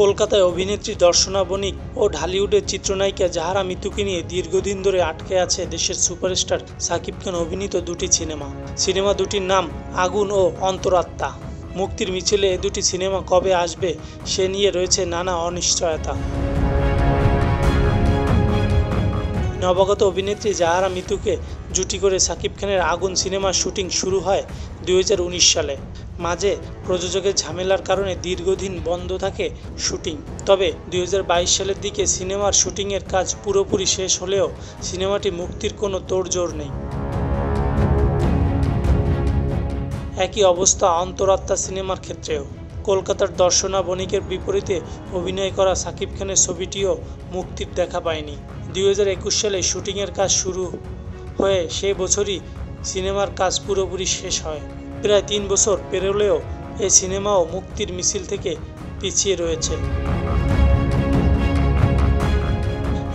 কলকাতায় অভিনেত্রী দর্শনা বণিক ও ঢালিউডের চিত্রনায়িকা জাহারা মিতুকে নিয়ে দীর্ঘদিন ধরে আটকে আছে দেশের সুপারস্টার শাকিব খান অভিনীত দুটি সিনেমা দুটির নাম আগুন ও অন্তরাত্মা। মুক্তির মিছিলে এ দুটি সিনেমা কবে আসবে সে নিয়ে রয়েছে নানা অনিশ্চয়তা। নবাগত অভিনেত্রী জাহারা মিতুকে জুটি করে শাকিব খানের আগুন সিনেমার শুটিং শুরু হয় 2019 সালে। মাঝে প্রযোজকের ঝামেলার কারণে দীর্ঘদিন বন্ধ থাকে শুটিং। তবে 2022 সালের দিকে সিনেমার শুটিংয়ের কাজ পুরোপুরি শেষ হলেও সিনেমাটি মুক্তির কোনো তোড়জোড় নেই। একই অবস্থা অন্তরাত্মা সিনেমার ক্ষেত্রেও। কলকাতার দর্শনা বণিকের বিপরীতে অভিনয় করা শাকিব খানের ছবিটিও মুক্তির দেখা পায়নি। 2021 সালে শুটিংয়ের কাজ শুরু হয়ে সে বছরই সিনেমার কাজ পুরোপুরি শেষ হয়। প্রায় 3 বছর পেরোলেও এই সিনেমাও মুক্তির মিছিল থেকে পিছিয়ে রয়েছে।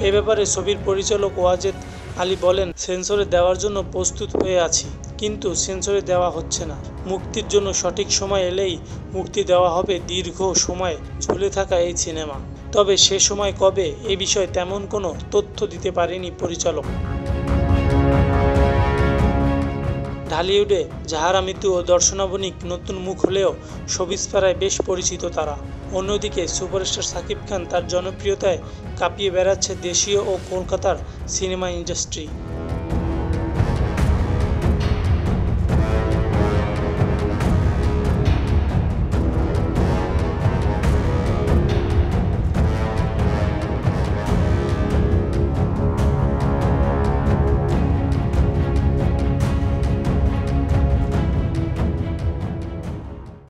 এ ব্যাপারে ছবির পরিচালক ওয়াজেদ আলী বলেন, সেন্সরে দেওয়ার জন্য প্রস্তুত হয়ে আছি, কিন্তু সেন্সরে দেওয়া হচ্ছে না। মুক্তির জন্য সঠিক সময় এলেই মুক্তি দেওয়া হবে দীর্ঘ সময় ঝুলে থাকা এই সিনেমা। তবে সে সময় কবে এ বিষয়ে তেমন কোনো তথ্য দিতে পারেনি পরিচালক। ঢালিউডে জাহারা মিতু ও দর্শনা বণিক নতুন মুখ হলেও শোবিজ পাড়ায় বেশ পরিচিত তারা। অন্যদিকে সুপারস্টার শাকিব খান তার জনপ্রিয়তায় কাঁপিয়ে বেড়াচ্ছে দেশীয় ও কলকাতার সিনেমা ইন্ডাস্ট্রি।